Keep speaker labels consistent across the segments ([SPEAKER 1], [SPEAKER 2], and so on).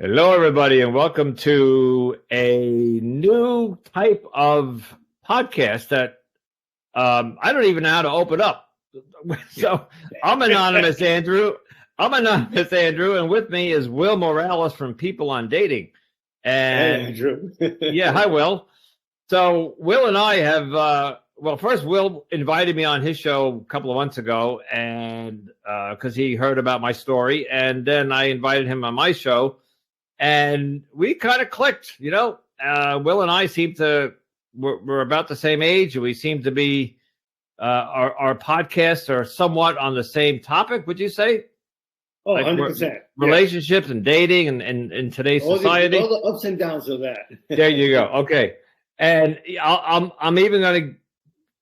[SPEAKER 1] Hello, everybody, and welcome to a new type of podcast that I don't even know how to open up. So I'm Anonymous Andrew. And with me is Will Morales from People on Dating. And
[SPEAKER 2] hey, Andrew.
[SPEAKER 1] yeah, hi, Will. So Will and I have first Will invited me on his show a couple of months ago, and because he heard about my story, and then I invited him on my show. And we kind of clicked, Will and I we're about the same age. We seem to be, our podcasts are somewhat on the same topic, would you say?
[SPEAKER 2] Oh, like 100%.
[SPEAKER 1] Relationships and dating and in today's society.
[SPEAKER 2] All the ups and downs of that.
[SPEAKER 1] There you go. Okay. And I'm even going to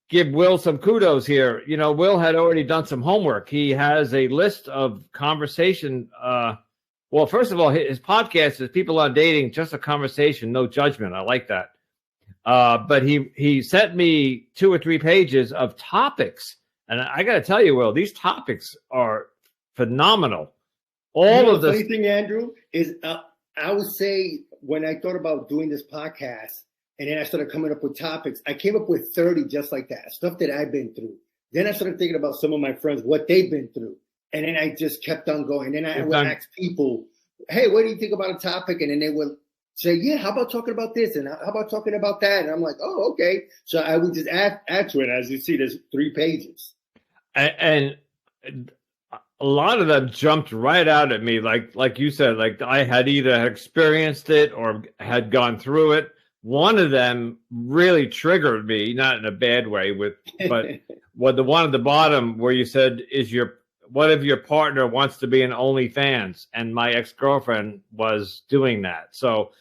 [SPEAKER 1] give Will some kudos here. Will had already done some homework. He has a list of conversation, well, first of all, his podcast is People on Dating, just a conversation, no judgment. I like that. But he sent me 2 or 3 pages of topics. And I got to tell you, Will, these topics are phenomenal.
[SPEAKER 2] The funny thing, Andrew, is I would say when I thought about doing this podcast and then I started coming up with topics, I came up with 30 just like that, stuff that I've been through. Then I started thinking about some of my friends, what they've been through. And then I just kept on going. And then I would ask people, hey, what do you think about a topic? And then they would say, yeah, how about talking about this? And how about talking about that? And I'm like, oh, okay. So I would just add to it. As you see, there's 3 pages.
[SPEAKER 1] And a lot of them jumped right out at me. Like you said, like I had either experienced it or had gone through it. One of them really triggered me, not in a bad way, but the one at the bottom where you said, what if your partner wants to be an OnlyFans? And my ex-girlfriend was doing that. So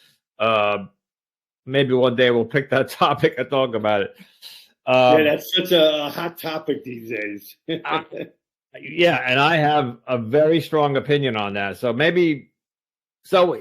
[SPEAKER 1] maybe one day we'll pick that topic and talk about it.
[SPEAKER 2] Yeah, that's such a hot topic these days.
[SPEAKER 1] Yeah, and I have a very strong opinion on that. So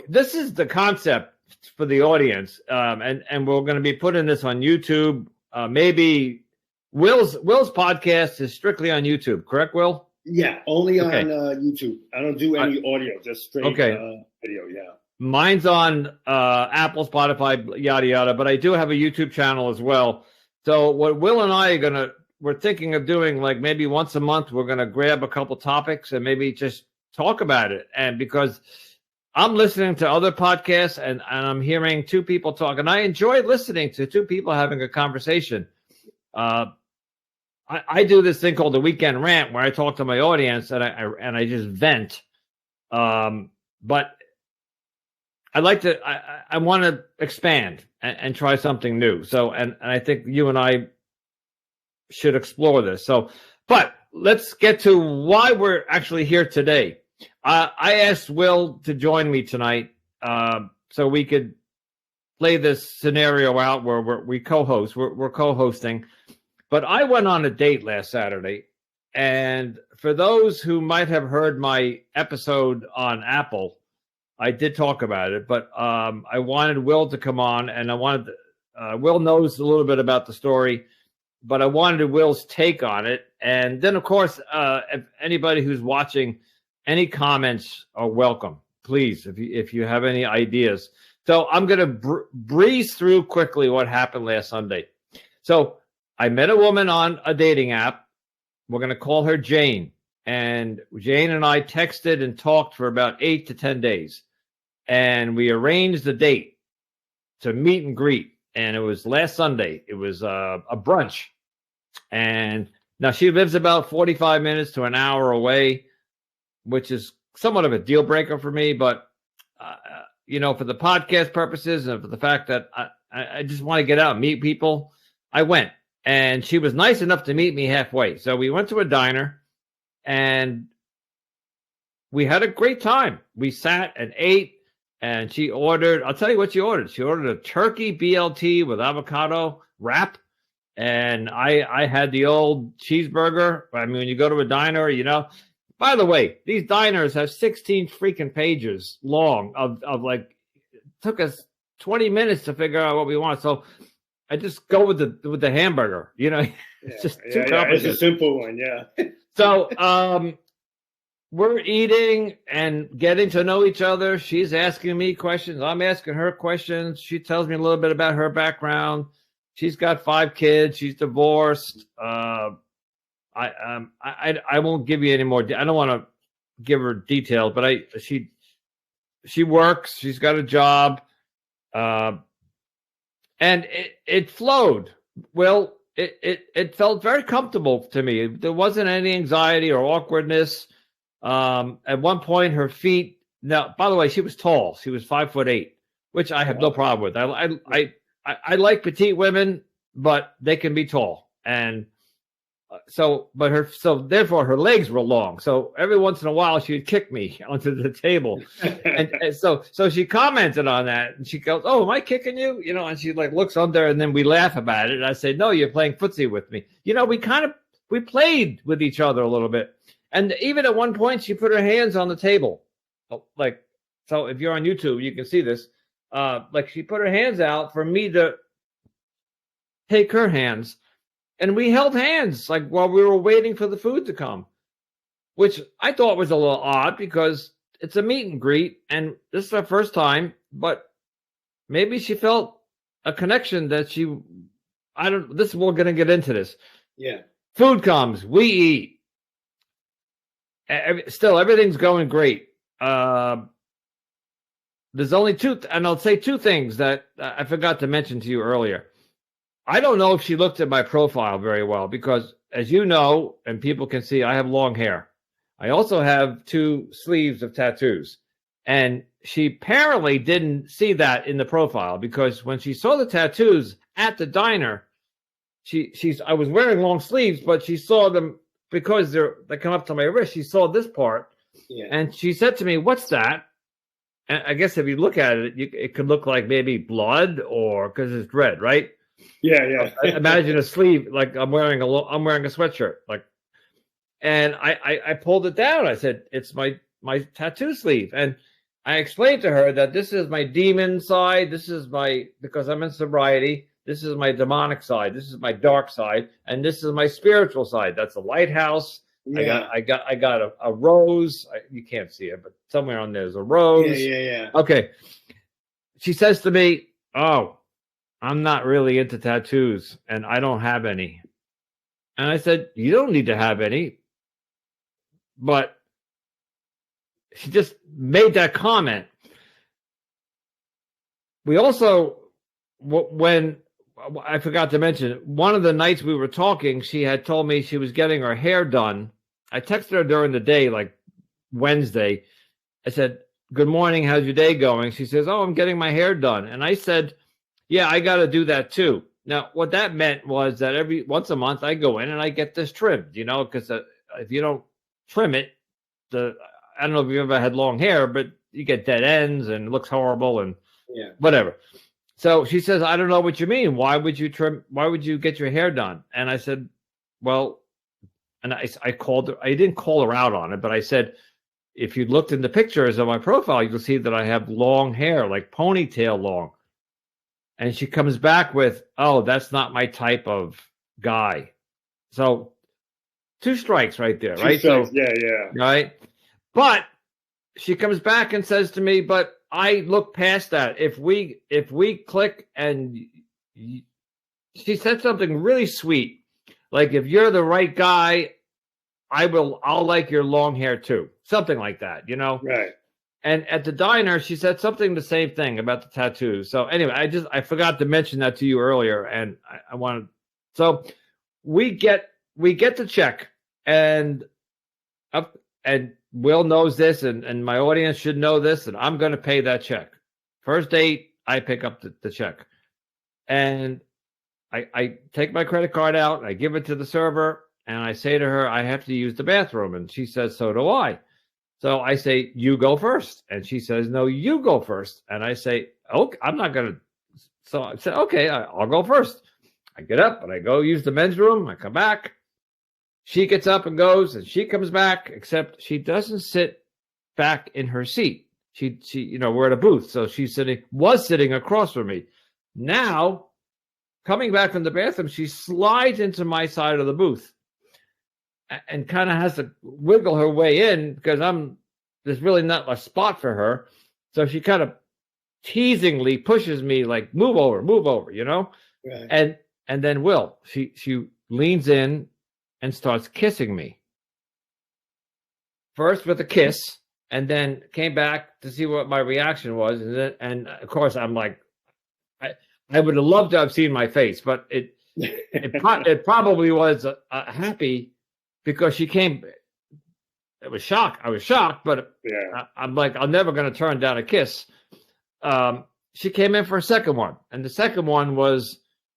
[SPEAKER 1] this is the concept for the audience, and we're going to be putting this on YouTube. Maybe Will's podcast is strictly on YouTube, correct, Will?
[SPEAKER 2] Yeah, only on YouTube. I don't do any audio, just straight video, yeah.
[SPEAKER 1] Mine's on Apple, Spotify, yada, yada, but I do have a YouTube channel as well. So what Will and I we're thinking of doing, like maybe once a month, we're going to grab a couple topics and maybe just talk about it. And because I'm listening to other podcasts and I'm hearing 2 people talk, and I enjoy listening to 2 people having a conversation. I do this thing called the weekend rant where I talk to my audience and I just vent. But I want to expand and try something new. So, and I think you and I should explore this. So, but let's get to why we're actually here today. I asked Will to join me tonight so we could play this scenario out where we co-host. We're co-hosting. But I went on a date last Saturday, and for those who might have heard my episode on Apple, I did talk about it, but I wanted Will to come on, and Will knows a little bit about the story, but I wanted Will's take on it. And then, of course, if anybody who's watching, any comments are welcome, please, if you have any ideas. So I'm going to breeze through quickly what happened last Sunday. So I met a woman on a dating app. We're going to call her Jane. And Jane and I texted and talked for about 8 to 10 days. And we arranged a date to meet and greet. And it was last Sunday. It was a brunch. And now she lives about 45 minutes to an hour away, which is somewhat of a deal breaker for me. But, for the podcast purposes and for the fact that I just want to get out and meet people, I went. And she was nice enough to meet me halfway. So we went to a diner and we had a great time. We sat and ate, and she ordered, I'll tell you what she ordered. She ordered a turkey BLT with avocado wrap. And I had the old cheeseburger. I mean, when you go to a diner, by the way, these diners have 16 freaking pages long of like, it took us 20 minutes to figure out what we want. So I just go with the hamburger, It's just too complicated.
[SPEAKER 2] It's a simple one, yeah.
[SPEAKER 1] So we're eating and getting to know each other. She's asking me questions. I'm asking her questions. She tells me a little bit about her background. She's got 5 kids. She's divorced. I won't give you any more. I don't want to give her details, but she works. She's got a job, and it flowed. Well, it felt very comfortable to me. There wasn't any anxiety or awkwardness. At one point, her feet. Now, by the way, she was tall. She was 5'8", which I have no problem with. I like petite women, but they can be tall, and therefore her legs were long. So every once in a while, she would kick me onto the table, and so she commented on that, and she goes, "Oh, am I kicking you?" You know, and she like looks under, and then we laugh about it. And I say, "No, you're playing footsie with me." You know, we played with each other a little bit. And even at one point, she put her hands on the table. Like, so if you're on YouTube, you can see this. Like she put her hands out for me to take her hands. And we held hands like while we were waiting for the food to come, which I thought was a little odd because it's a meet and greet. And this is our first time, but maybe she felt a connection that we're going to get into this.
[SPEAKER 2] Yeah.
[SPEAKER 1] Food comes, we eat. Still, everything's going great. There's only and I'll say 2 things that I forgot to mention to you earlier. I don't know if she looked at my profile very well because, as you know, and people can see, I have long hair. I also have 2 sleeves of tattoos. And she apparently didn't see that in the profile because when she saw the tattoos at the diner, I was wearing long sleeves, but she saw them because they come up to my wrist. She saw this part, and she said to me, "What's that?" And I guess if you look at it, it could look like maybe blood, or because it's red, right?
[SPEAKER 2] Yeah.
[SPEAKER 1] Imagine a sleeve like I'm wearing a sweatshirt, like. And I pulled it down. I said, "It's my tattoo sleeve," and I explained to her that this is my demon side. Because I'm in sobriety. This is my demonic side. This is my dark side, and this is my spiritual side. That's a lighthouse. Yeah. I got a rose. You can't see it, but somewhere on there's a rose.
[SPEAKER 2] Yeah.
[SPEAKER 1] Okay. She says to me, "Oh, I'm not really into tattoos, and I don't have any." And I said, "You don't need to have any." But she just made that comment. We also, when I forgot to mention, one of the nights we were talking, she had told me she was getting her hair done. I texted her during the day, like Wednesday. I said, "Good morning. How's your day going?" She says, "Oh, I'm getting my hair done." And I said, "Yeah, I got to do that too." Now, what that meant was that once a month I go in and I get this trimmed, because if you don't trim it, I don't know if you've ever had long hair, but you get dead ends and it looks horrible and whatever. So she says, "I don't know what you mean. Why would you get your hair done?" And I said, "Well," and I called her. I didn't call her out on it, but I said, "If you looked in the pictures of my profile, you'll see that I have long hair, like ponytail long." And she comes back with, "Oh, that's not my type of guy." So 2 strikes right there, right?
[SPEAKER 2] So, yeah.
[SPEAKER 1] Right. But she comes back and says to me, "But I look past that. If we click," and she said something really sweet, like, "If you're the right guy, I'll like your long hair too." Something like that,
[SPEAKER 2] Right.
[SPEAKER 1] And at the diner, she said something the same thing about the tattoos. So anyway, I forgot to mention that to you earlier, and I wanted. So we get the check, and Will knows this, and my audience should know this, and I'm going to pay that check. First date, I pick up the check, and I take my credit card out, and I give it to the server, and I say to her, "I have to use the bathroom," and she says, "So do I." So I say, "You go first," and she says, "No, you go first," and I say, "Okay, I'm not going to." So I said, "Okay, I'll go first." I get up and I go use the men's room. I come back. She gets up and goes, and she comes back, except she doesn't sit back in her seat. She we're at a booth, so was sitting across from me. Now, coming back from the bathroom, she slides into my side of the booth. and kind of has to wiggle her way in because there's really not a spot for her. So she kind of teasingly pushes me like, move over, you know?
[SPEAKER 2] Right.
[SPEAKER 1] And then she leans in and starts kissing me. First with a kiss, and then came back to see what my reaction was. And of course I'm like, I would have loved to have seen my face, but it probably was happy because she came. It was shock. I was shocked, but I'm like, I'm never going to turn down a kiss. She came in for a second one, and the second one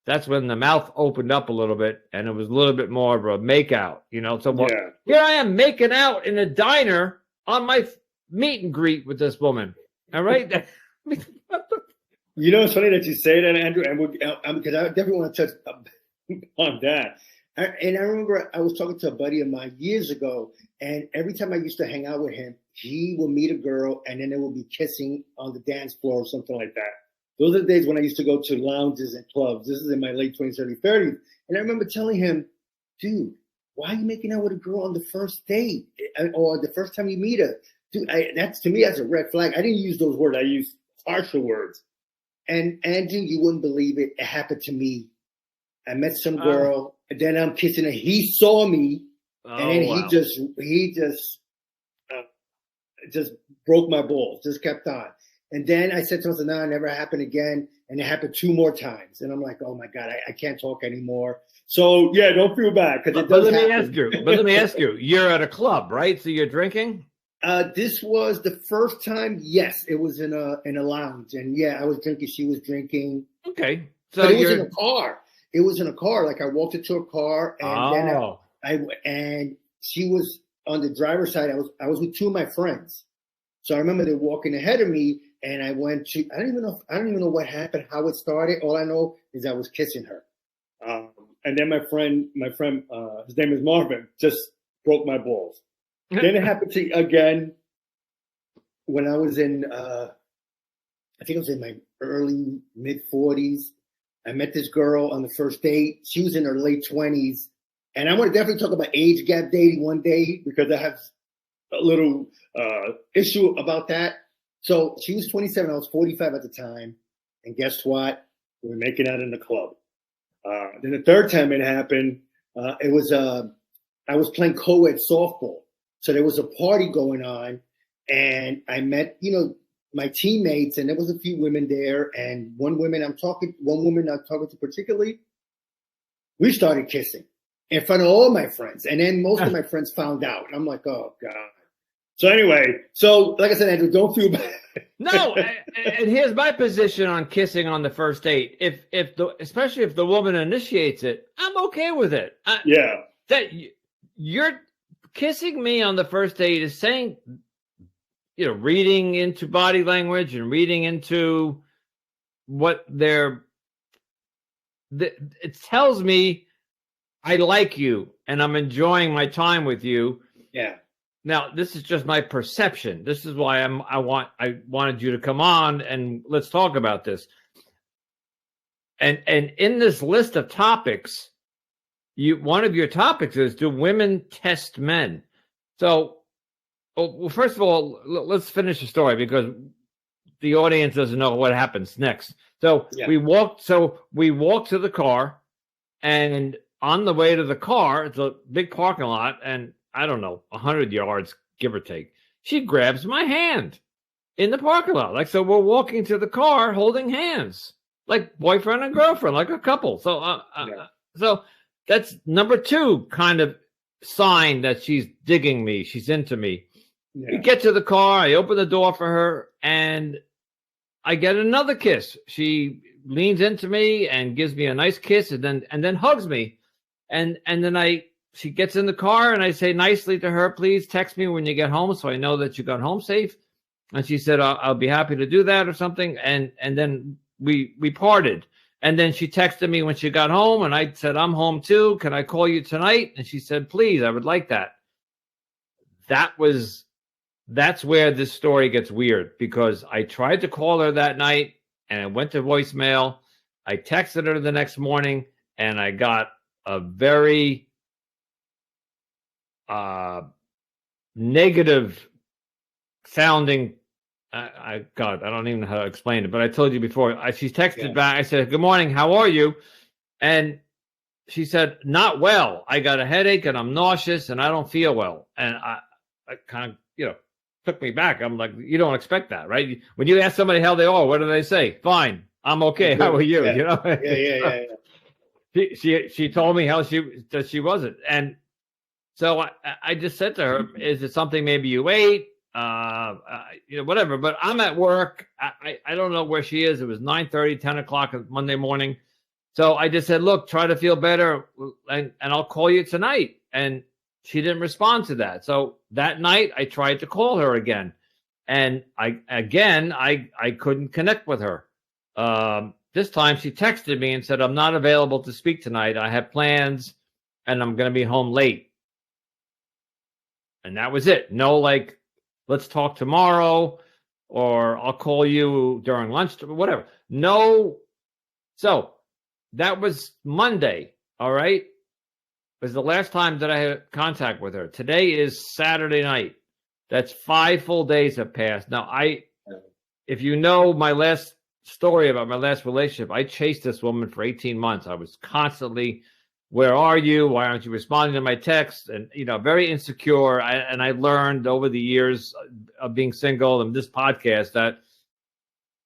[SPEAKER 1] that's when the mouth opened up a little bit, and it was a little bit more of a make out, you know. So here I am making out in a diner on my meet and greet with this woman. All right.
[SPEAKER 2] You know, it's funny that you say that, Andrew, and because I definitely want to touch on that. And I remember I was talking to a buddy of mine years ago, and every time I used to hang out with him, he would meet a girl, and then they would be kissing on the dance floor or something like that. Those are the days when I used to go to lounges and clubs. This is in my late 20s, early 30s. And I remember telling him, dude, why are you making out with a girl on the first date or the first time you meet her? Dude, that's to me, that's a red flag. I didn't use those words. I used harsher words. And Andrew, you wouldn't believe it. It happened to me. I met some girl, and then I'm kissing her. He saw me, and then he just broke my balls. Just kept on. And then I said to myself, "No, it never happened again." And it happened 2 more times, and I'm like, "Oh my God, I can't talk anymore." So yeah, don't feel bad because it does happen.
[SPEAKER 1] Let me ask you. You're at a club, right? So you're drinking.
[SPEAKER 2] This was the first time. Yes, it was in a lounge, and yeah, I was drinking. She was drinking.
[SPEAKER 1] Okay,
[SPEAKER 2] so it was in a car. It was in a car. Like I walked into a car, and then and she was on the driver's side. I was with 2 of my friends. So I remember they walking ahead of me, and I went to. I don't even know what happened, how it started. All I know is I was kissing her. And then my friend, his name is Marvin, just broke my balls. Then it happened again when I was in, I think I was in my early, mid-40s. I met this girl on the first date. She was in her late 20s. And I want to definitely talk about age gap dating one day because I have a little issue about that. So she was 27. I was 45 at the time. And guess what? We were making out in the club. Then the third time it happened, I was playing co-ed softball. So there was a party going on, and I met, my teammates, and there was a few women there, and one woman I'm talking to particularly, we started kissing in front of all my friends, and then most of my friends found out. And I'm like, oh God. So anyway, like I said, Andrew, don't feel bad.
[SPEAKER 1] No, and here's my position on kissing on the first date. Especially if the woman initiates it, I'm okay with it. That you're kissing me on the first date is saying, reading into body language and reading into what it tells me I like you and I'm enjoying my time with you.
[SPEAKER 2] Yeah.
[SPEAKER 1] Now, this is just my perception. This is why I wanted you to come on and let's talk about this. And in this list of topics, one of your topics is, do women test men? So, well, first of all, let's finish the story because the audience doesn't know what happens next. So we walked to the car, and on the way to the car, it's a big parking lot, and I don't know, 100 yards, give or take. She grabs my hand in the parking lot. So we're walking to the car holding hands, like boyfriend and girlfriend, like a couple. So, so that's number 2 kind of sign that she's digging me. She's into me. Yeah. We get to the car. I open the door for her, and I get another kiss. She leans into me and gives me a nice kiss, and then hugs me, and then she gets in the car, and I say nicely to her, "Please text me when you get home, so I know that you got home safe." And she said, "I'll be happy to do that," or something. And then we parted. And then she texted me when she got home, and I said, "I'm home too. Can I call you tonight?" And she said, "Please, I would like that." That's where this story gets weird, because I tried to call her that night and it went to voicemail. I texted her the next morning and I got a very negative sounding. God, I don't even know how to explain it, but I told you before. She texted back. I said, "Good morning. How are you?" And she said, "Not well. I got a headache and I'm nauseous and I don't feel well." And I kind of, took me back. I'm like, you don't expect that, right? When you ask somebody how they are, what do they say? Fine. I'm okay. How are you? She told me that she wasn't. And so I just said to her, is it something maybe you ate? Whatever. But I'm at work. I don't know where she is. It was 9:30, 10 o'clock Monday morning. So I just said, look, try to feel better, and I'll call you tonight. And she didn't respond to that. So that night I tried to call her again. And I couldn't connect with her. This time she texted me and said, I'm not available to speak tonight. I have plans and I'm going to be home late. And that was it. No, like, let's talk tomorrow, or I'll call you during lunch, whatever. No. So that was Monday. All right. It was the last time that I had contact with her. Today is Saturday night. That's 5 full days have passed. Now, if you know my last story about my last relationship, I chased this woman for 18 months. I was constantly, where are you? Why aren't you responding to my texts? And, very insecure. And I learned over the years of being single and this podcast that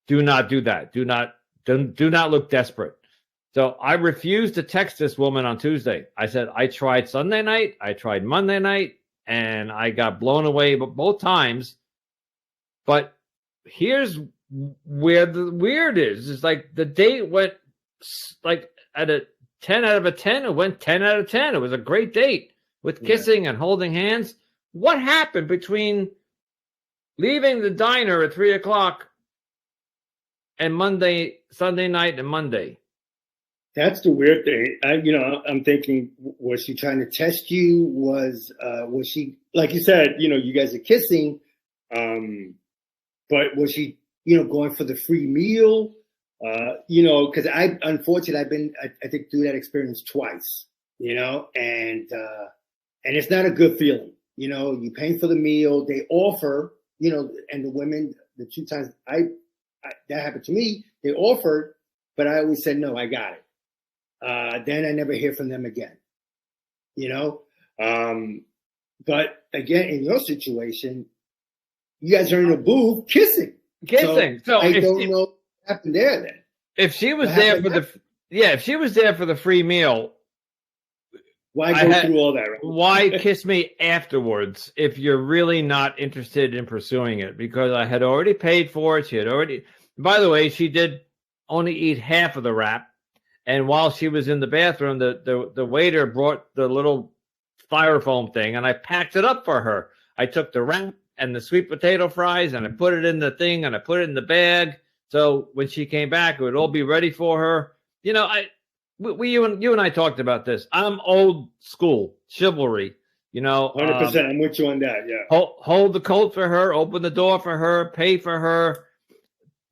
[SPEAKER 1] do not do that. Do not look desperate. So I refused to text this woman on Tuesday. I said, I tried Sunday night. I tried Monday night. And I got blown away both times. But here's where the weird is. It's like the date went like at a 10 out of a 10. It went 10 out of 10. It was a great date with kissing and holding hands. What happened between leaving the diner at 3 o'clock and Sunday night and Monday?
[SPEAKER 2] That's the weird thing. I'm thinking, was she trying to test you? Was she, like you said, you guys are kissing, but was she, going for the free meal? Because unfortunately, I've been, I think, through that experience twice, and it's not a good feeling. You paying for the meal, they offer, and the women, the 2 times that happened to me, they offered, but I always said, no, I got it. Then I never hear from them again, but again, in your situation, you guys are in a booth kissing. So I don't know what happened there then.
[SPEAKER 1] If she was there for the free meal,
[SPEAKER 2] why go through all that? Right?
[SPEAKER 1] Why kiss me afterwards if you're really not interested in pursuing it? Because I had already paid for it. By the way, she did only eat half of the wrap. And while she was in the bathroom, the waiter brought the little styrofoam thing, and I packed it up for her. I took the wrap and the sweet potato fries, and I put it in the thing, and I put it in the bag. So when she came back, it would all be ready for her. You and I talked about this. I'm old school chivalry.
[SPEAKER 2] 100%. I'm with you on that. Yeah.
[SPEAKER 1] Hold the coat for her, open the door for her, pay for her,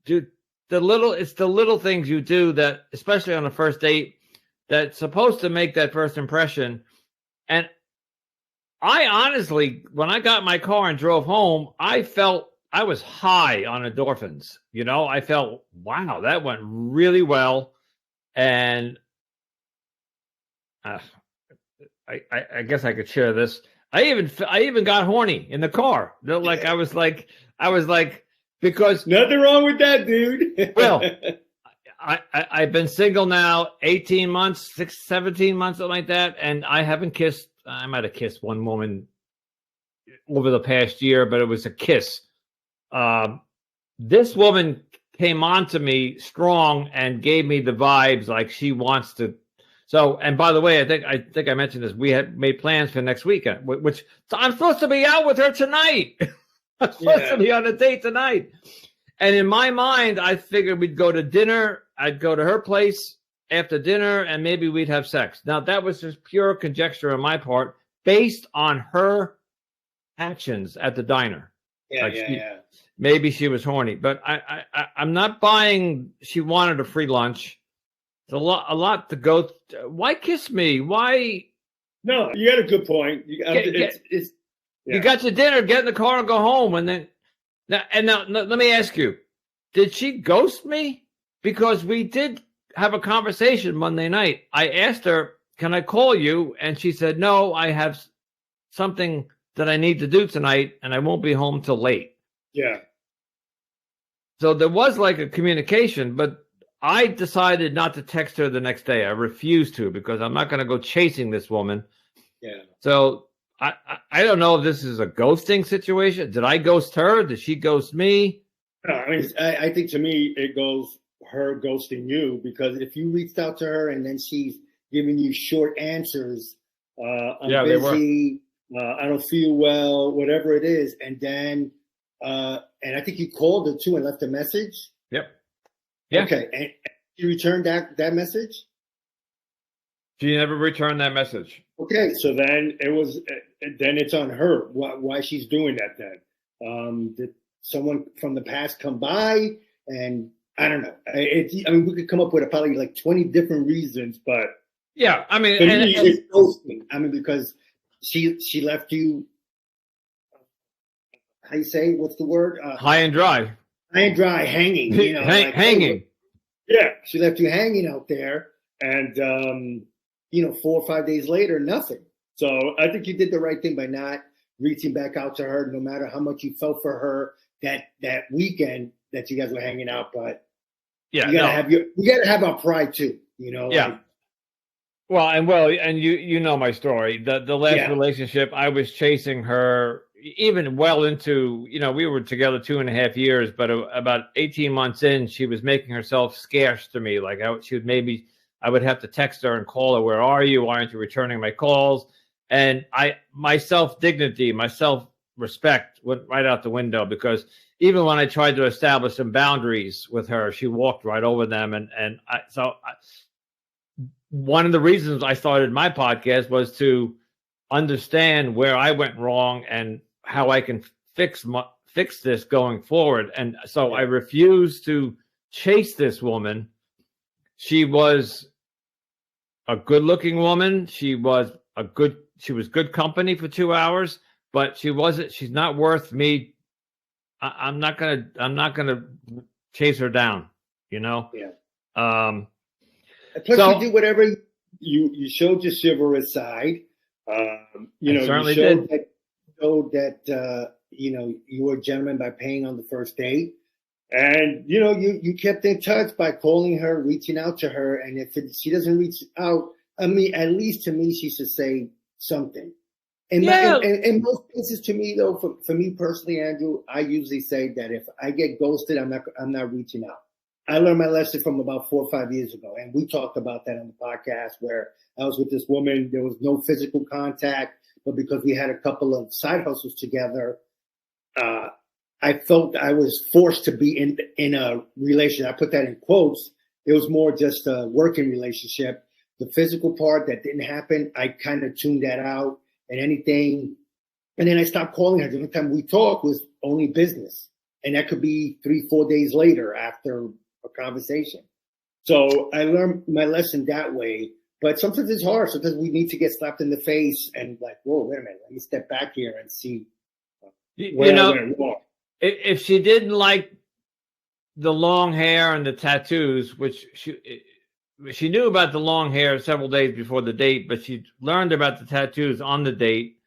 [SPEAKER 1] dude. It's the little things you do that, especially on a first date, that's supposed to make that first impression. And I honestly, when I got in my car and drove home, I felt I was high on endorphins. I felt, wow, that went really well. And I guess I could share this. I even got horny in the car. I was like, because
[SPEAKER 2] nothing wrong with that, dude.
[SPEAKER 1] Well, I've been single now 18 months, 17 months, something like that. And I haven't kissed. I might have kissed one woman over the past year, but it was a kiss. This woman came on to me strong and gave me the vibes like she wants to. So, and by the way, I think I mentioned this. We had made plans for next weekend, which so I'm supposed to be out with her tonight. I'm supposed to be on a date tonight. And in my mind, I figured we'd go to dinner. I'd go to her place after dinner, and maybe we'd have sex. Now, that was just pure conjecture on my part based on her actions at the diner. Maybe she was horny, but I'm not buying she wanted a free lunch. It's a lot to go. Why kiss me? Why
[SPEAKER 2] No, you got a good point. You
[SPEAKER 1] got your dinner, get in the car and go home. And then, now let me ask you, did she ghost me? Because we did have a conversation Monday night. I asked her, can I call you? And she said, no, I have something that I need to do tonight and I won't be home till late.
[SPEAKER 2] Yeah.
[SPEAKER 1] So there was like a communication, but I decided not to text her the next day. I refused to because I'm not going to go chasing this woman.
[SPEAKER 2] Yeah.
[SPEAKER 1] So I don't know if this is a ghosting situation. Did I ghost her? Did she ghost me?
[SPEAKER 2] No, I mean, I think to me it goes her ghosting you, because if you reached out to her and then she's giving you short answers, I'm busy, I don't feel well, whatever it is, and then and I think you called her too and left a message.
[SPEAKER 1] Yep. Yeah.
[SPEAKER 2] Okay, and she returned that message?
[SPEAKER 1] She never returned that message.
[SPEAKER 2] Okay, so then it's on her why she's doing that then. Did someone from the past come by? And I don't know. I mean, we could come up with probably like 20 different reasons, but
[SPEAKER 1] yeah, I mean,
[SPEAKER 2] it's ghosting. I mean, because she left you. How you say? What's the word?
[SPEAKER 1] High and dry.
[SPEAKER 2] High and dry, hanging. You know,
[SPEAKER 1] hanging.
[SPEAKER 2] Yeah, she left you hanging out there, and 4 or 5 days later, nothing. So I think you did the right thing by not reaching back out to her, no matter how much you felt for her that weekend that you guys were hanging out. But
[SPEAKER 1] yeah,
[SPEAKER 2] we gotta have our pride too, you know.
[SPEAKER 1] Yeah. And you know my story. The last relationship, I was chasing her even well into, we were together 2.5 years, but about 18 months in, she was making herself scarce to me. Like I would have to text her and call her. Where are you? Why aren't you returning my calls? And my self-dignity, my self-respect went right out the window, because even when I tried to establish some boundaries with her, she walked right over them. One of the reasons I started my podcast was to understand where I went wrong and how I can fix this going forward. And so I refused to chase this woman. She was a good-looking woman. She was good company for 2 hours, but she's not worth me. I'm not gonna chase her down,
[SPEAKER 2] Yeah. Plus,
[SPEAKER 1] so,
[SPEAKER 2] you do whatever you showed your chivalrous side. You showed that you were a gentleman by paying on the first date, and you kept in touch by calling her, reaching out to her, and if she doesn't reach out, I mean, at least to me, she should say something. In most cases, to me though, for me personally, Andrew, I usually say that if I get ghosted, I'm not reaching out. I learned my lesson from about 4 or 5 years ago, and we talked about that on the podcast, where I was with this woman. There was no physical contact, but because we had a couple of side hustles together, I felt I was forced to be in a relationship. I put that in quotes. It was more just a working relationship. The physical part that didn't happen, I kind of tuned that out, and then I stopped calling her. The only time we talked was only business, and that could be 3-4 days later after a conversation. So I learned my lesson that way. But sometimes it's hard. Sometimes we need to get slapped in the face and like, whoa, wait a minute, let me step back here and see where I went wrong.
[SPEAKER 1] If she didn't like the long hair and the tattoos, which she knew about the long hair several days before the date, but she learned about the tattoos on the date.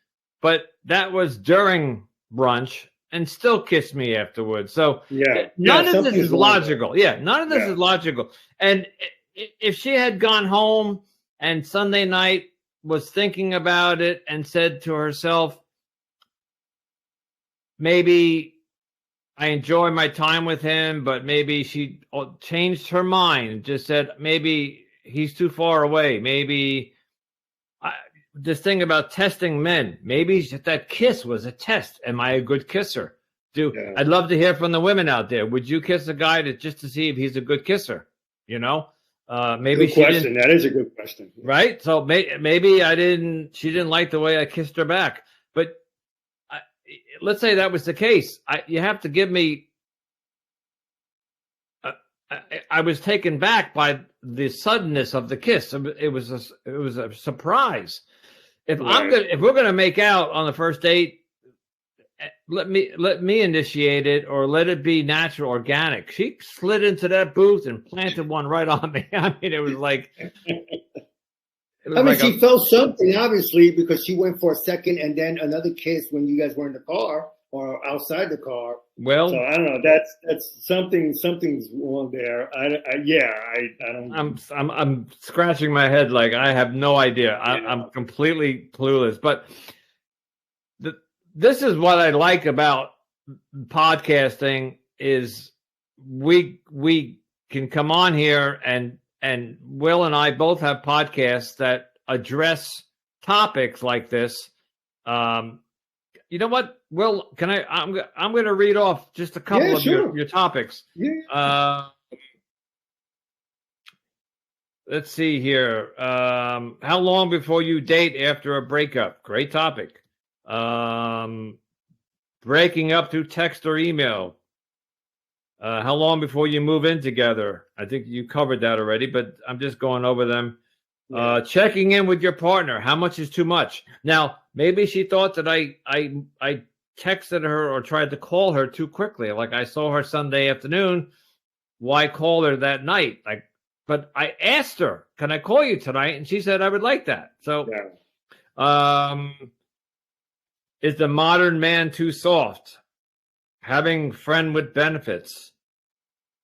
[SPEAKER 1] But that was during brunch, and still kissed me afterwards. So none of this is logical. None of this is logical. And if she had gone home and Sunday night was thinking about it and said to herself, maybe I enjoy my time with him, but maybe she changed her mind and just said, maybe he's too far away. Maybe this thing about testing men, maybe that kiss was a test. Am I a good kisser? I'd love to hear from the women out there. Would you kiss a guy just to see if he's a good kisser? Maybe
[SPEAKER 2] good question. That is a good question,
[SPEAKER 1] right? So maybe she didn't like the way I kissed her back. But let's say that was the case. You have to give me. I was taken back by the suddenness of the kiss. It was a surprise. if we're gonna make out on the first date, let me initiate it, or let it be natural, organic. She slid into that booth and planted one right on me. I mean, it was like.
[SPEAKER 2] She felt something, obviously, because she went for a second and then another kiss when you guys were in the car or outside the car.
[SPEAKER 1] Well,
[SPEAKER 2] so I don't know. That's something's wrong there. I don't.
[SPEAKER 1] I'm scratching my head like I have no idea. I'm completely clueless. But this is what I like about podcasting is we can come on here and Will and I both have podcasts that address topics like this. You know what, Will? Can I'm going to read off just a couple of your topics.
[SPEAKER 2] Yeah.
[SPEAKER 1] Let's see here. How long before you date after a breakup? Great topic. Breaking up through text or email. How long before you move in together? I think you covered that already, but I'm just going over them. Yeah. Checking in with your partner. How much is too much? Now, maybe she thought that I texted her or tried to call her too quickly. Like I saw her Sunday afternoon. Why call her that night? But I asked her, "Can I call you tonight?" And she said, "I would like that." So, is the modern man too soft? Having friend with benefits.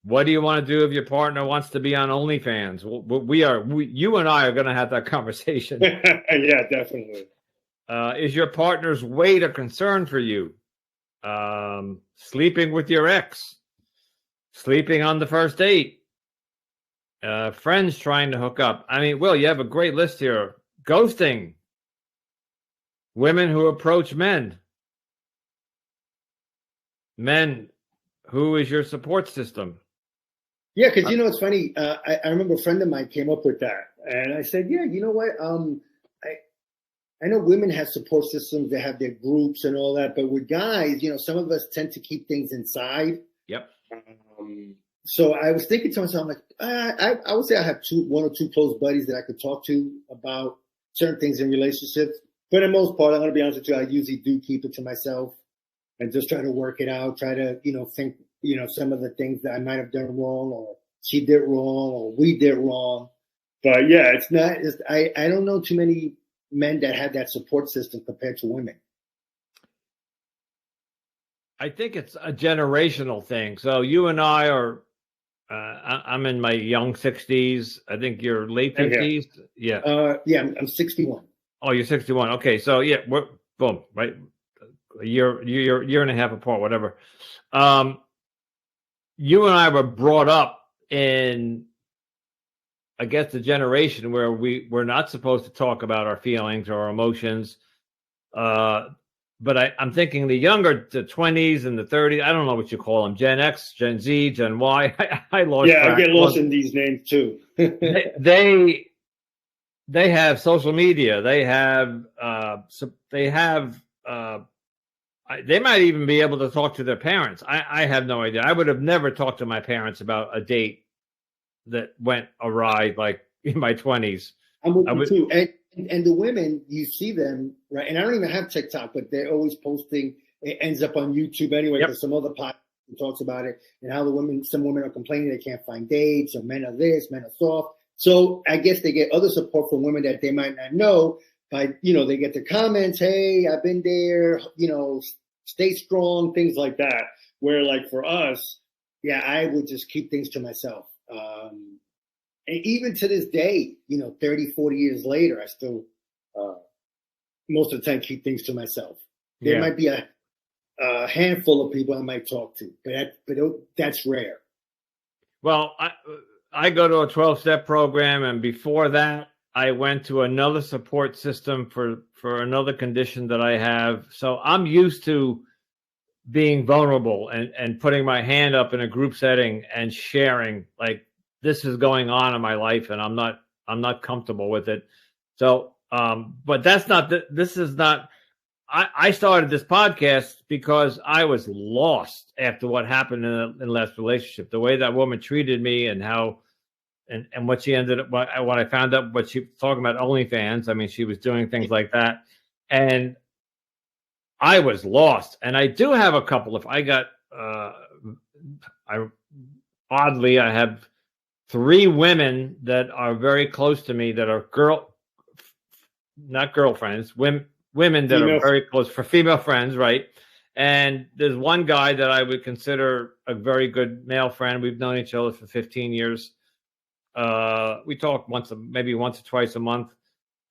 [SPEAKER 1] What do you want to do if your partner wants to be on OnlyFans? You and I are going to have that conversation.
[SPEAKER 2] Yeah, definitely.
[SPEAKER 1] Is your partner's weight a concern for you? Sleeping with your ex. Sleeping on the first date. Friends trying to hook up. I mean, Will, you have a great list here. Ghosting. Women who approach men. Men, who is your support system?
[SPEAKER 2] Yeah, because it's funny. I remember a friend of mine came up with that, and I said, "Yeah, you know what? I know women have support systems; they have their groups and all that. But with guys, some of us tend to keep things inside."
[SPEAKER 1] Yep.
[SPEAKER 2] So I was thinking to myself, I'm like, I would say I have one or two close buddies that I could talk to about certain things in relationships. For the most part, I'm going to be honest with you, I usually do keep it to myself. And just try to work it out, try to, think, some of the things that I might have done wrong or she did wrong or we did wrong. But yeah, I don't know too many men that have that support system compared to women.
[SPEAKER 1] I think it's a generational thing. So you and I are, I'm in my young 60s. I think you're late 50s. Yeah.
[SPEAKER 2] Yeah, I'm 61.
[SPEAKER 1] Oh, you're 61. Okay. So yeah, we're boom, right? A year and a half apart, whatever. You and I were brought up in, I guess, the generation where we're not supposed to talk about our feelings or our emotions. But I'm thinking the younger, the 20s and the 30s, I don't know what you call them, Gen X, Gen Z, Gen Y. I lost track.
[SPEAKER 2] I get lost in these names too.
[SPEAKER 1] they have social media. They might even be able to talk to their parents. I have no idea. I would have never talked to my parents about a date that went awry, like in my 20s.
[SPEAKER 2] I'm with you too. And the women, you see them, right? And I don't even have TikTok, but they're always posting. It ends up on YouTube anyway. Yep. There's some other podcast who talks about it and how some women are complaining they can't find dates or men are this, men are soft. So I guess they get other support from women that they might not know. By, they get the comments, hey, I've been there, stay strong, things like that. Where like for us, I would just keep things to myself. And even to this day, 30, 40 years later, I still, most of the time, keep things to myself. There might be a handful of people I might talk to, but that's rare.
[SPEAKER 1] Well, I go to a 12-step program, and before that, I went to another support system for another condition that I have. So I'm used to being vulnerable and putting my hand up in a group setting and sharing, like, this is going on in my life and I'm not comfortable with it. So, but this is not, I started this podcast because I was lost after what happened in the last relationship, the way that woman treated me and how and what she ended up, what I found out, what she was talking about OnlyFans. I mean, she was doing things like that, and I was lost. And I do have a couple of. I got. I oddly, I have 3 women that are very close to me that are not girlfriends, women that are very close for female friends, right? And there's one guy that I would consider a very good male friend. We've known each other for 15 years. We talk maybe once or twice a month.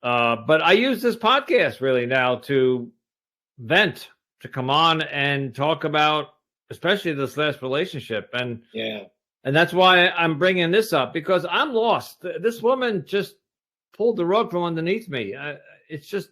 [SPEAKER 1] But I use this podcast really now to vent, to come on and talk about, especially this last relationship. And that's why I'm bringing this up, because I'm lost. This woman just pulled the rug from underneath me. It's just,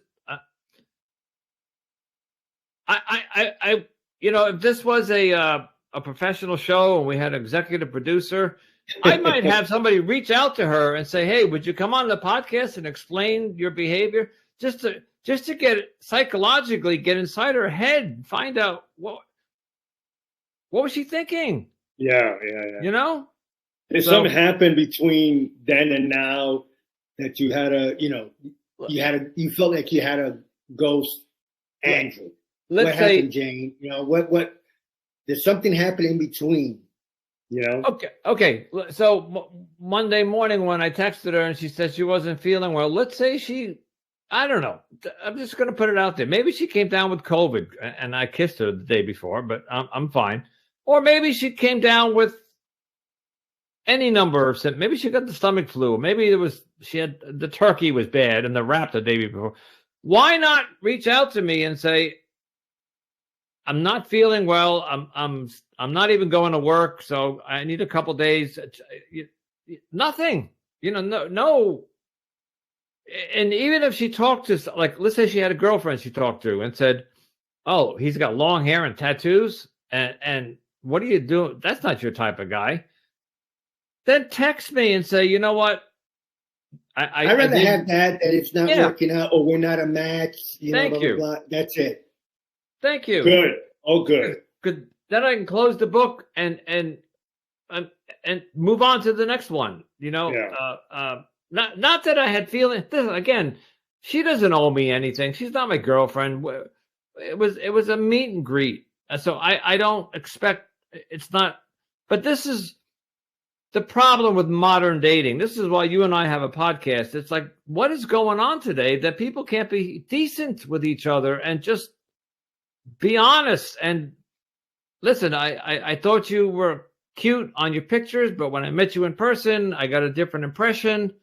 [SPEAKER 1] if this was a professional show and we had an executive producer, I might have somebody reach out to her and say, "Hey, would you come on the podcast and explain your behavior?" Just to get psychologically get inside her head, find out what was she thinking.
[SPEAKER 2] Yeah. Did something happen between then and now that you had you felt like you had a ghost Andrew? What happened, Jane? What did something happen in between?
[SPEAKER 1] Okay. So Monday morning when I texted her and she said she wasn't feeling well, let's say I don't know. I'm just going to put it out there. Maybe she came down with COVID and I kissed her the day before, but I'm fine. Or maybe she came down with any number of symptoms. Maybe she got the stomach flu. Maybe the turkey was bad and the wrap the day before. Why not reach out to me and say, I'm not feeling well. I'm not even going to work, so I need a couple days. Nothing, no. And even if she talked to, like, let's say she had a girlfriend she talked to and said, "Oh, he's got long hair and tattoos, and what are you doing? That's not your type of guy." Then text me and say, "You know what?
[SPEAKER 2] I'd rather have that it's not working out or we're not a match."
[SPEAKER 1] Thank you.
[SPEAKER 2] Blah, blah, blah. That's it.
[SPEAKER 1] Thank you.
[SPEAKER 2] Good. Oh, good.
[SPEAKER 1] Good. Then I can close the book and move on to the next one. Not that I had feelings. Again, she doesn't owe me anything. She's not my girlfriend. It was a meet and greet. So I don't expect. It's not. But this is the problem with modern dating. This is why you and I have a podcast. It's like, what is going on today that people can't be decent with each other and just be honest? And listen, I thought you were cute on your pictures, but when I met you in person, I got a different impression.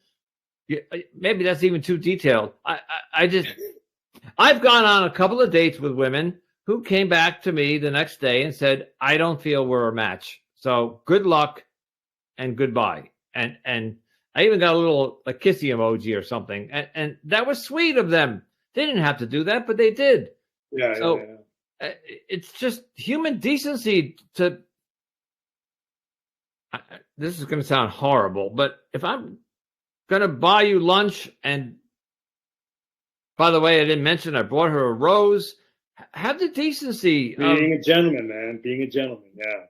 [SPEAKER 1] Maybe that's even too detailed. I've gone on a couple of dates with women who came back to me the next day and said, "I don't feel we're a match. So good luck and goodbye." And I even got a kissy emoji or something. And that was sweet of them. They didn't have to do that, but they did.
[SPEAKER 2] Yeah.
[SPEAKER 1] It's just human decency to. This is going to sound horrible, but if I'm going to buy you lunch, and by the way, I didn't mention I brought her a rose. Have the decency.
[SPEAKER 2] Being a gentleman, man. Being a gentleman. Yeah.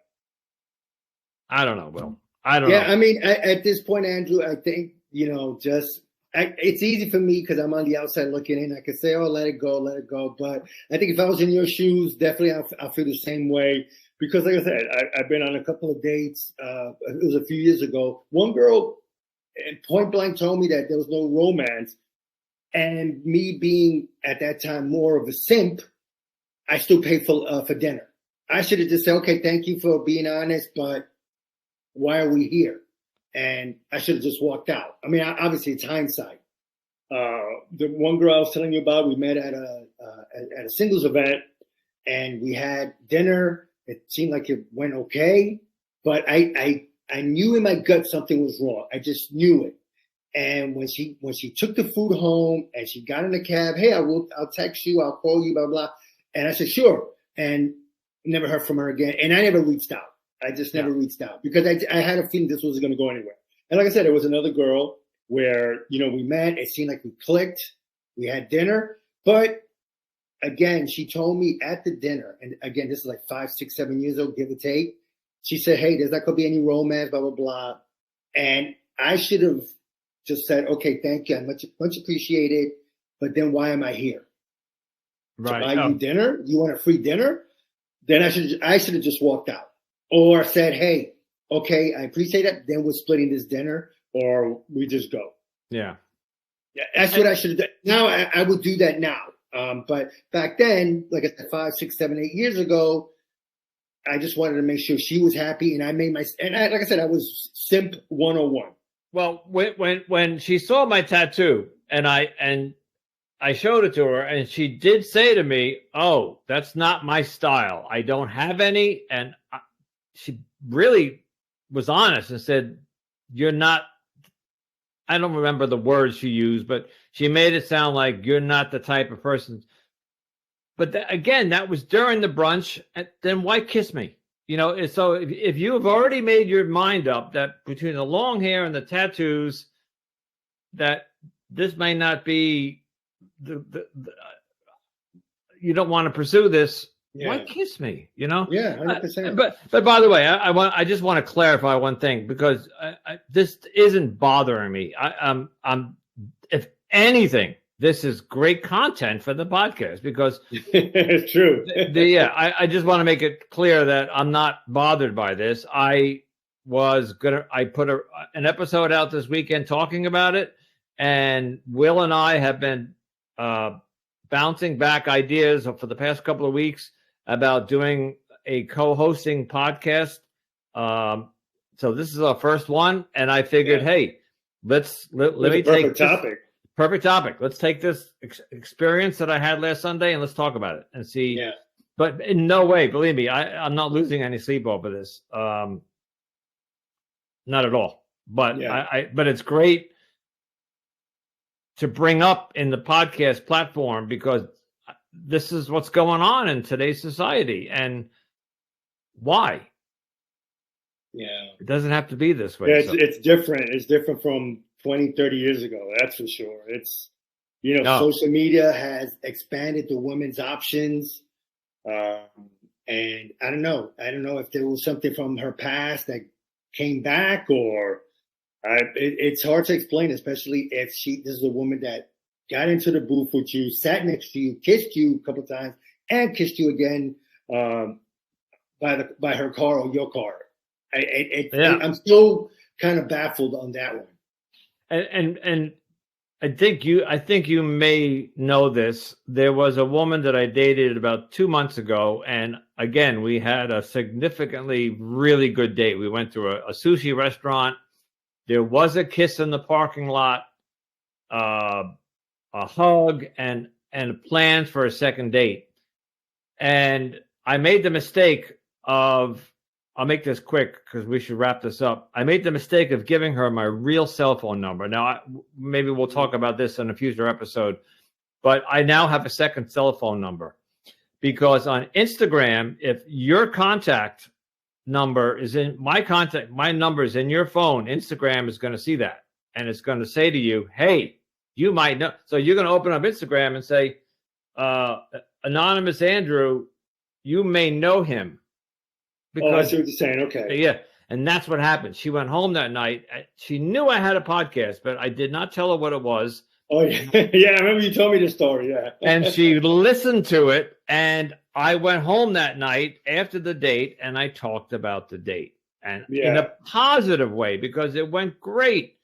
[SPEAKER 1] I don't know, Will. I don't know.
[SPEAKER 2] Yeah, I mean, at this point, Andrew, I think, it's easy for me because I'm on the outside looking in. I could say, "Oh, let it go." But I think if I was in your shoes, definitely I'll feel the same way. Because like I said, I've been on a couple of dates. It was a few years ago. One girl point blank told me that there was no romance. And me being at that time more of a simp, I still paid for dinner. I should have just said, "Okay, thank you for being honest, but why are we here?" And I should have just walked out. I mean, obviously it's hindsight. The one girl I was telling you about, we met at a singles event, and we had dinner. It seemed like it went okay, but I knew in my gut something was wrong. I just knew it. And when she took the food home and she got in the cab, "Hey, I'll text you, I'll call you, blah blah." And I said, "Sure." And never heard from her again. And I never reached out. I just never reached out because I had a feeling this wasn't going to go anywhere. And like I said, there was another girl where, we met. It seemed like we clicked. We had dinner. But again, she told me at the dinner, and again, this is like 5, 6, 7 years ago, give or take. She said, "Hey, there's not going to be any romance, blah, blah, blah." And I should have just said, okay, thank you, I much appreciated, but then why am I here?
[SPEAKER 1] Right.
[SPEAKER 2] To buy you dinner? You want a free dinner? Then I should have just walked out, or said, hey, okay, I appreciate it. Then we're splitting this dinner, or we just go.
[SPEAKER 1] Yeah.
[SPEAKER 2] That's what I should have done. Now I would do that now. But back then, like I said, 5, 6, 7, 8 years ago, I just wanted to make sure she was happy, and like I said, I was simp 101.
[SPEAKER 1] Well, when she saw my tattoo and I showed it to her, and she did say to me, "Oh, that's not my style. I don't have any." And she really was honest and said, "You're not." I don't remember the words she used, but she made it sound like you're not the type of person. But again, that was during the brunch. Then why kiss me? So if you have already made your mind up that between the long hair and the tattoos, that this may not be you don't want to pursue this. Yeah. Why kiss me?
[SPEAKER 2] Yeah, 100%.
[SPEAKER 1] But by the way, I just want to clarify one thing, because this isn't bothering me. I'm if anything, this is great content for the podcast, because
[SPEAKER 2] it's true.
[SPEAKER 1] I just want to make it clear that I'm not bothered by this. I put an episode out this weekend talking about it, and Will and I have been bouncing back ideas for the past couple of weeks about doing a co-hosting podcast. So this is our first one, and I figured, hey, let me take perfect topic. Let's take this experience that I had last Sunday and let's talk about it and see. Yeah. But in no way, believe me, I'm not losing any sleep over this. Not at all. But but it's great to bring up in the podcast platform, because this is what's going on in today's society, and why.
[SPEAKER 2] Yeah,
[SPEAKER 1] it doesn't have to be this way.
[SPEAKER 2] Yeah, it's different. It's different from 20, 30 years ago. That's for sure. It's, social media has expanded the women's options. And I don't know if there was something from her past that came back, or it's hard to explain, especially if this is a woman that got into the booth with you, sat next to you, kissed you a couple of times, and kissed you again by her car or your car. I'm still kind of baffled on that one.
[SPEAKER 1] And I think you may know this. There was a woman that I dated about 2 months ago, and again, we had a significantly really good date. We went to a sushi restaurant. There was a kiss in the parking lot, a hug, and plans for a second date. And I made the mistake of, I'll make this quick because we should wrap this up. I made the mistake of giving her my real cell phone number. Now, maybe we'll talk about this in a future episode, but I now have a second cell phone number, because on Instagram, if your contact number is in my number is in your phone, Instagram is going to see that, and it's going to say to you, hey, you might know. So you're going to open up Instagram and say, Anonymous Andrew, you may know him.
[SPEAKER 2] Because, I see what you're saying. Okay.
[SPEAKER 1] Yeah. And that's what happened. She went home that night. She knew I had a podcast, but I did not tell her what it was.
[SPEAKER 2] Oh, yeah. Yeah, I remember you told me the story. Yeah.
[SPEAKER 1] And she listened to it. And I went home that night after the date, and I talked about the date, and in a positive way, because it went great.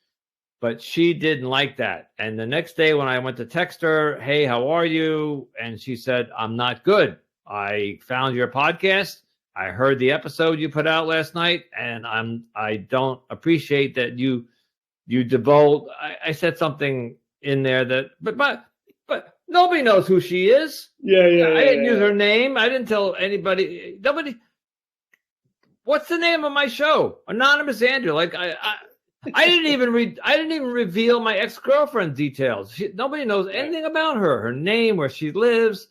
[SPEAKER 1] But she didn't like that. And the next day when I went to text her, hey, how are you? And she said, I'm not good. I found your podcast. I heard the episode you put out last night, and I don't appreciate that you divulged. I said something in there that, but nobody knows who she is.
[SPEAKER 2] Yeah.
[SPEAKER 1] I didn't use her name. I didn't tell anybody. Nobody. What's the name of my show? Anonymous Andrew. Like I didn't even reveal my ex-girlfriend details. Nobody knows anything about her name, where she lives,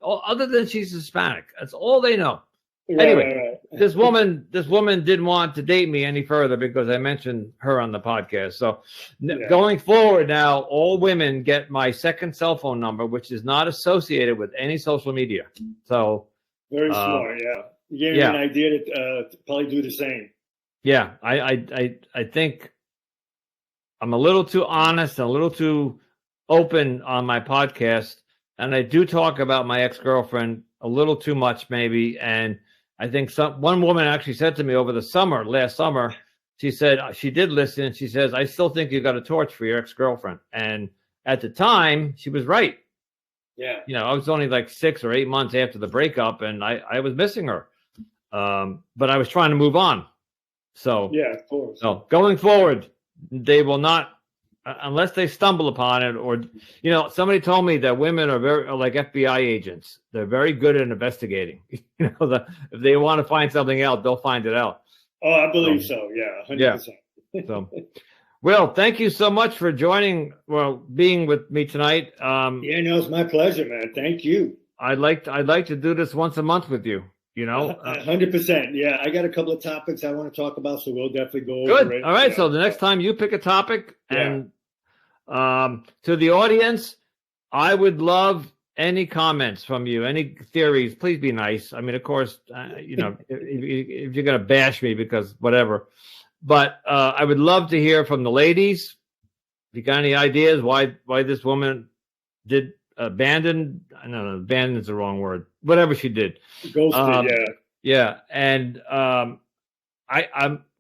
[SPEAKER 1] other than she's Hispanic. That's all they know. Anyway, this woman didn't want to date me any further because I mentioned her on the podcast. So going forward now, all women get my second cell phone number, which is not associated with any social media. So
[SPEAKER 2] very smart. Yeah. You gave me an idea to probably do the same.
[SPEAKER 1] Yeah. I think I'm a little too honest and a little too open on my podcast, and I do talk about my ex-girlfriend a little too much, maybe. And I think one woman actually said to me over the last summer, she said she did listen, and she says, "I still think you got a torch for your ex-girlfriend." And at the time, she was right.
[SPEAKER 2] Yeah.
[SPEAKER 1] I was only like 6 or 8 months after the breakup, and I was missing her. But I was trying to move on. So
[SPEAKER 2] yeah, of course.
[SPEAKER 1] So going forward, they will not, unless they stumble upon it, or somebody told me that women are like FBI agents. They're very good at investigating. If they want to find something out, they'll find it out.
[SPEAKER 2] Oh, I believe so. Yeah, 100%.
[SPEAKER 1] Yeah. So, Will, thank you so much for being with me tonight.
[SPEAKER 2] Yeah, no, it's my pleasure, man. Thank you.
[SPEAKER 1] I'd like to do this once a month with you.
[SPEAKER 2] 100%. Yeah, I got a couple of topics I want to talk about, so we'll definitely go over it.
[SPEAKER 1] All right. So the next time you pick a topic, and to the audience, I would love any comments from you, any theories. Please be nice. I mean, of course, if you're gonna bash me because whatever, but I would love to hear from the ladies. If you got any ideas why this woman did abandon? No, abandon is the wrong word. Whatever she did,
[SPEAKER 2] ghosted.
[SPEAKER 1] Yeah, and I'm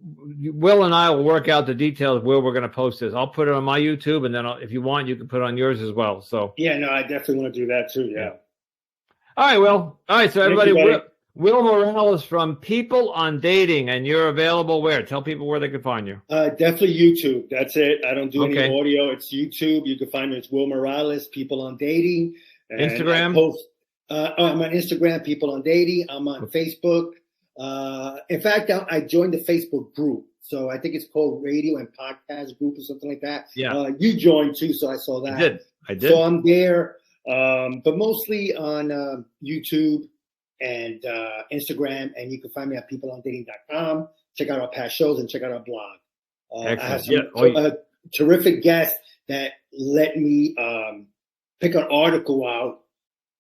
[SPEAKER 1] Will and I will work out the details where we're going to post this. I'll put it on my YouTube, and then if you want, you can put it on yours as well. So
[SPEAKER 2] yeah, no, I definitely want to do that too. Yeah.
[SPEAKER 1] All right, Will. All right, so everybody, Will Morales from People on Dating, and you're available where? Tell people where they can find you.
[SPEAKER 2] Definitely YouTube. That's it. I don't do any audio. It's YouTube. You can find me. It's Will Morales, People on Dating. And
[SPEAKER 1] Instagram.
[SPEAKER 2] I'm on Instagram, People on Dating. I'm on Facebook. In fact, I joined the Facebook group. So I think it's called Radio and Podcast Group or something like that.
[SPEAKER 1] Yeah.
[SPEAKER 2] You joined too, so I saw that.
[SPEAKER 1] I did.
[SPEAKER 2] So I'm there, but mostly on YouTube and Instagram. And you can find me at peopleondating.com. Check out our past shows and check out our blog. I have some terrific guests that let me pick an article out,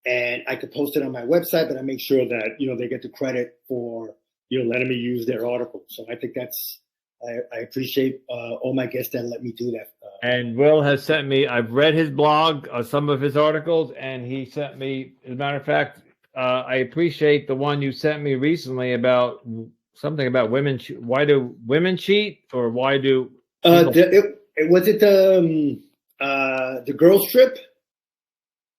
[SPEAKER 2] and I could post it on my website, but I make sure that, they get the credit for, letting me use their article. So I think I appreciate all my guests that let me do that.
[SPEAKER 1] And Will has sent me, I've read his blog, some of his articles, and he sent me, as a matter of fact, I appreciate the one you sent me recently about something about women. Why do women cheat, or why do
[SPEAKER 2] was it the girls trip?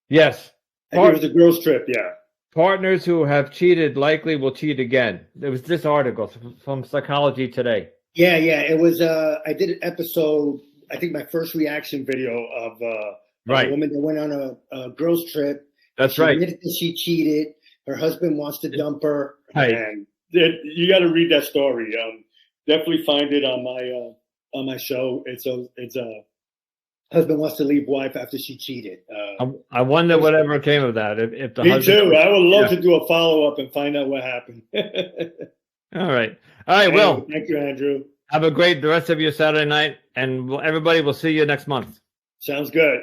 [SPEAKER 1] Yes.
[SPEAKER 2] I think it was the girls trip, yeah.
[SPEAKER 1] Partners who have cheated likely will cheat again. There was this article from Psychology Today.
[SPEAKER 2] Yeah. It was, I did an episode, I think my first reaction video of a woman that went on a girls trip.
[SPEAKER 1] That's right.
[SPEAKER 2] She admitted that she cheated. Her husband wants to dump her.
[SPEAKER 1] Right.
[SPEAKER 2] And you got to read that story. Definitely find it on my show. It's husband wants to leave wife after she cheated.
[SPEAKER 1] I wonder whatever came of that. If the
[SPEAKER 2] me
[SPEAKER 1] husband,
[SPEAKER 2] too. I would love to do a follow-up and find out what happened.
[SPEAKER 1] All right. Will.
[SPEAKER 2] Thank you, Andrew.
[SPEAKER 1] Have the rest of your Saturday night, and everybody will see you next month.
[SPEAKER 2] Sounds good.